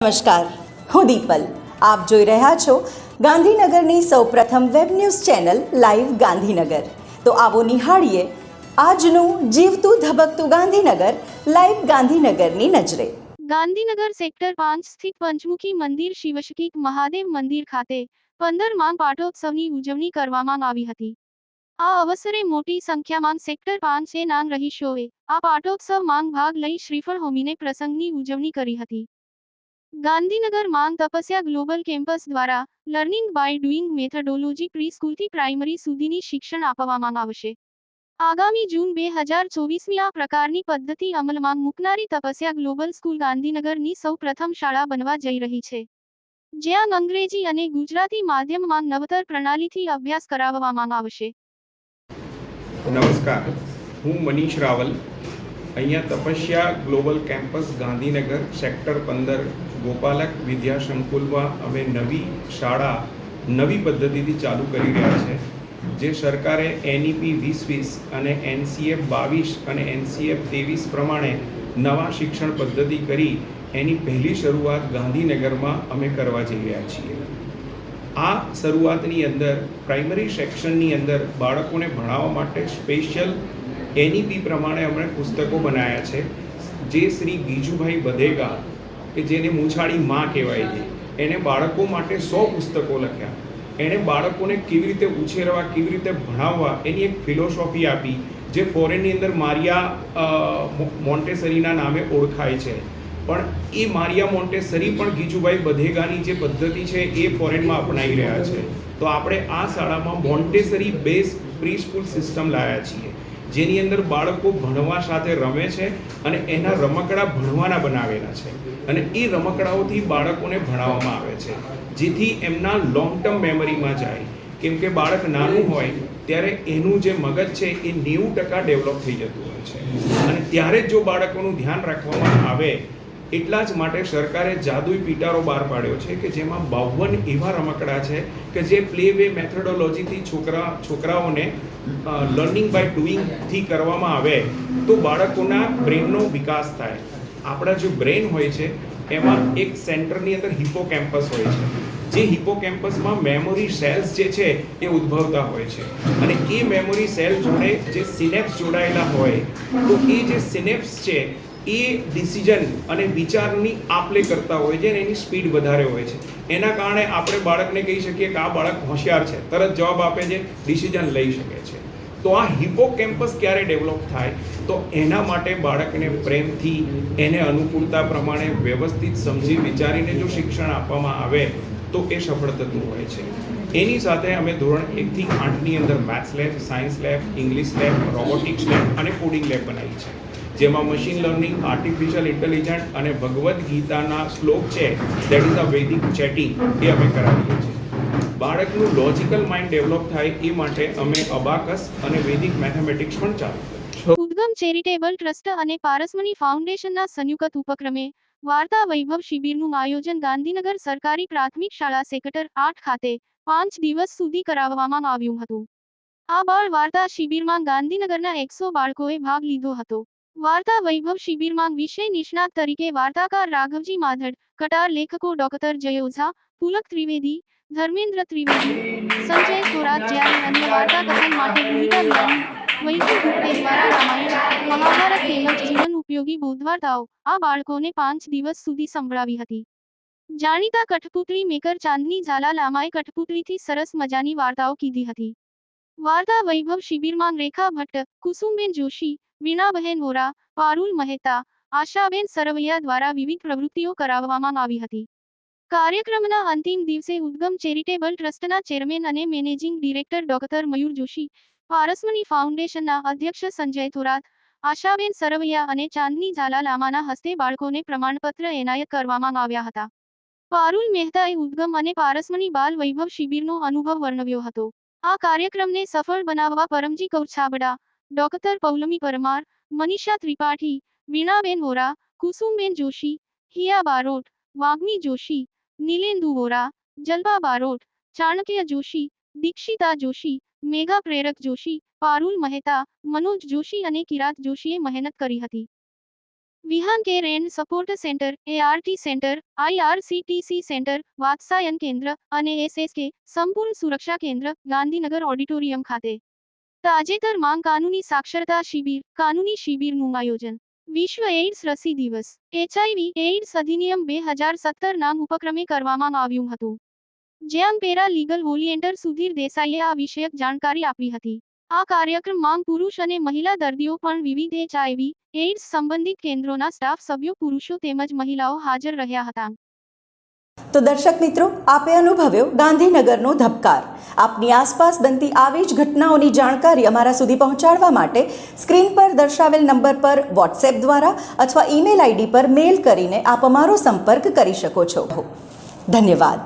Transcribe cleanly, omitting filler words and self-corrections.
નમસ્કાર, હું દીપલ. આપ જોઈ રહ્યા છો ગાંધીનગરની સૌપ્રથમ web news channel live Gandhinagar. તો આવો નિહાળીએ આજનું જીવતું ધબકતું ગાંધીનગર લાઈવ ગાંધીનગરની નજરે. ગાંધીનગર સેક્ટર 5 સ્થિત પંચમુખી મંદિર શિવશક્તિ મહાદેવ મંદિર ખાતે 15 માંગ પાટોત્સવની ઉજવણી કરવામાં આવી હતી. આ અવસરે મોટી સંખ્યામાં સેક્ટર 5 એ નાંગ રહીશોએ આ પાટોત્સવ માંગ ભાગ લઈ શ્રીફળ હોમીને પ્રસંગની ઉજવણી કરી હતી. ગાંધીનગર માંગ તપસ્યા ગ્લોબલ કેમ્પસ દ્વારા learning by doing methodology pre સ્કૂલથી પ્રાઇમરી સુધીની શિક્ષણ આપવામાં આવશે. આગામી જૂન 2024 આ પ્રકારની પદ્ધતિ અમલમાં મૂકનારી તપસ્યા ગ્લોબલ સ્કૂલ ગાંધીનગરની સૌ પ્રથમ શાળા બનવા જઈ રહી છે, જ્યાં અંગ્રેજી અને ગુજરાતી માધ્યમમાં નવતર પ્રણાલીથી અભ્યાસ કરાવવામાં આવશે. નમસ્કાર, હું મનીષ રાવલ. અહીંયા તપસ્યા ગ્લોબલ કેમ્પસ ગાંધીનગર સેક્ટર 15 ગોપાલક વિદ્યા સંકુલમાં અમે નવી શાળા નવી પદ્ધતિથી ચાલુ કરી રહ્યા છે, જે સરકારે NEP 2020 અને NCF 22 અને NCF 23 પ્રમાણે નવા શિક્ષણ પદ્ધતિ કરી એની પહેલી શરૂઆત ગાંધીનગરમાં અમે કરવા જઈ રહ્યા છીએ. આ શરૂઆતની અંદર પ્રાઇમરી સેક્શનની અંદર બાળકોને ભણાવવા માટે સ્પેશિયલ NEP પ્રમાણે અમે પુસ્તકો બનાવ્યા છે, જે શ્રી ગીજુભાઈ બધેગા, કે જેને મૂછાળી માં કહેવાય છે, એને બાળકો માટે 100 પુસ્તકો લખ્યા. એણે બાળકોને કેવી રીતે ઉછેરવા, કેવી રીતે ભણાવવા એની એક ફિલોસોફી આપી, જે ફોરેનની અંદર મારિયા મોન્ટેસરીના નામે ઓળખાય છે. પણ એ મારિયા મોન્ટેસરી પણ ગીજુભાઈ બધેગાની જે પદ્ધતિ છે એ ફોરેનમાં અપનાવી રહ્યા છે. તો આપણે આ શાળામાં Montessori base pre school system લાવ્યા છીએ, જેની અંદર બાળકો ભણવા સાથે રમે છે અને એના રમકડા ભણવાના બનાવેલા છે, અને એ રમકડાઓથી બાળકોને ભણાવવામાં આવે છે, જેથી એમના લોંગ ટર્મ મેમરીમાં જાય. કેમ કે બાળક નાનું હોય ત્યારે એનું જે મગજ છે એ 90% ડેવલપ થઈ જતું હોય છે, અને ત્યારે જ જો બાળકોનું ધ્યાન રાખવામાં આવે એટલા જ માટે સરકારે જાદુઈ પિટારો બહાર પાડ્યો છે, કે જેમાં 52 એવા રમકડા છે કે જે પ્લે વે મેથોડોલોજીથી છોકરાઓને લર્નિંગ બાય ડુઈંગથી કરવામાં આવે તો બાળકોના બ્રેનનો વિકાસ થાય. આપણા જે બ્રેન હોય છે એમાં એક સેન્ટરની અંદર હિપોકેમ્પસ હોય છે, જે હિપોકેમ્પસમાં મેમોરી સેલ્સ જે છે એ ઉદ્ભવતા હોય છે, અને એ મેમોરી સેલ જોડે જે સિનેપ્સ જોડાયેલા હોય, તો એ જે સિનેપ્સ છે એ ડિસિઝન અને વિચારની આપલે કરતા હોય છે, અને એની સ્પીડ વધારે હોય છે. એના કારણે આપણે બાળકને કહી શકીએ કે આ બાળક હોશિયાર છે, તરત જવાબ આપે છે, ડિસિઝન લઈ શકે છે. તો આ હિપોકેમ્પસ ક્યારે ડેવલપ થાય, તો એના માટે બાળકને પ્રેમથી, એને અનુકૂળતા પ્રમાણે વ્યવસ્થિત સમજી વિચારીને જો શિક્ષણ આપવામાં આવે તો એ સફળ થતું હોય છે. એની સાથે અમે ધોરણ 1 થી 8ની અંદર maths lab, science lab, English lab, robotics lab અને કોડિંગ લેબ બનાવી છે, જેમાં મશીન લર્નિંગ, આર્ટિફિશિયલ ઇન્ટેલિજન્સ અને ભગવદ્ ગીતાના શ્લોક છે, દેટ ઇઝ અ વૈદિક ચેટિંગ, એ અમે કરાવીએ છીએ. બાળકનું લોજિકલ માઇન્ડ ડેવલપ થાય એ માટે અમે અબાકસ અને વૈદિક મેથેમેટિક્સ પણ ચાલુ કરીએ. ઉદ્ગમ ચેરિટેબલ ટ્રસ્ટ અને પારસમણી ફાઉન્ડેશનના સંયુક્ત ઉપક્રમે વાર્તા વૈભવ શિબિરનું આયોજન ગાંધીનગર સરકારી પ્રાથમિક શાળા સેક્ટર 8 ખાતે 5 દિવસ સુધી કરાવવામાં આવ્યું હતું. આ બાળ વાર્તા શિબિરમાં ગાંધીનગરના 100 બાળકોએ ભાગ લીધો હતો. વાર્તા વૈભવ શિબિરમાં વિષય નિષ્ણાત તરીકે વાર્તાકાર રાઘવજી માધડ, કટાર લેખકો ડોક્ટર જય ઓઝા, પુલક ત્રિવેદી, ધર્મેન્દ્ર ત્રિવેદી, સંજય થોરાત, જ્યારે અન્ય વાર્તા કથન માટે ભૂમિકા જ્ઞાની વૈભવ ગુપ્તે દ્વારા રામાયણ, મહાભારત તેમજ જીવન ઉપયોગી બોધવાર્તાઓ આ બાળકોને 5 દિવસ સુધી સંભળાવી હતી. જાણીતા કઠપુતળી મેકર ચાંદની ઝાલા લામાએ કઠપુતળીથી સરસ મજાની વાર્તાઓ કીધી હતી. વાર્તા વૈભવ શિબિરમાં રેખા ભટ્ટ, કુસુમબેન જોશી, વીણાબહેન વોરા, પારુલ મહેતા, આશાબેન સરવૈયા દ્વારા વિવિધ પ્રવૃત્તિઓ કરાવવામાં આવી હતી. કાર્યક્રમના અંતિમ દિવસે ઉદ્ગમ ચેરિટેબલ ટ્રસ્ટના ચેરમેન અને મેનેજિંગ ડિરેક્ટર ડોક્ટર મયુર જોશી, પારસમણી ફાઉન્ડેશનના અધ્યક્ષ સંજય થોરાત, આશાબેન સરવૈયા અને ચાંદની ઝાલા લામાના હસ્તે બાળકોને પ્રમાણપત્ર એનાયત કરવામાં આવ્યા હતા. પારુલ મહેતાએ ઉદ્ગમ અને પારસમણી બાલ વૈભવ શિબિરનો અનુભવ વર્ણવ્યો હતો. આ કાર્યક્રમને સફળ બનાવવા પરમજી કૌર છાબડા, ડોક્ટર પૌલમી પરમાર, મનીષા ત્રિપાઠી, વીણાબેન વોરા, કુસુમબેન જોશી, હિયા બારોટ, વાગ્મી જોશી, નીલેન્દુ વોરા, જલ્પા બારોટ, ચાણક્ય જોશી, દીક્ષિતા જોશી, મેઘા પ્રેરક જોશી, પારુલ મહેતા, મનોજ જોશી અને કિરાત જોશીએ મહેનત કરી હતી. Vihaan care and support centre, ART centre, IRCTC centre, Vatsayan કેન્દ્ર અને SSK સંપૂર્ણ સુરક્ષા કેન્દ્ર ગાંધીનગર ઓડિટોરિયમ ખાતે તાજેતરમાં કાનૂની સાક્ષરતા શિબિર, કાનૂની શિબિરનું આયોજન. વિશ્વ એઇડ્સ રસી દિવસ, HIV/AIDS અધિનિયમ 2017ના ઉપક્રમે કરવામાં આવ્યું હતું, જ્યાં પેરા લીગલ વોલિયન્ટર સુધીર દેસાઈએ આ વિષયક જાણકારી આપી હતી. આ કાર્યક્રમમાં પુરુષ અને મહિલા દર્દીઓ પણ વિવિધ HIV/AIDS સંબંધિત કેન્દ્રોના સ્ટાફ સભ્યો પુરુષો તેમજ મહિલાઓ હાજર રહ્યા હતા. તો દર્શક મિત્રો, આપે અનુભવ્યો ગાંધીનગરનો ધબકાર. આપની આસપાસ બનતી આવી જ ઘટનાઓની જાણકારી અમારા સુધી પહોંચાડવા માટે સ્ક્રીન પર દર્શાવેલ નંબર પર વોટ્સએપ દ્વારા અથવા ઈમેલ ID પર મેલ કરીને આપ અમારો સંપર્ક કરી શકો છો. ધન્યવાદ.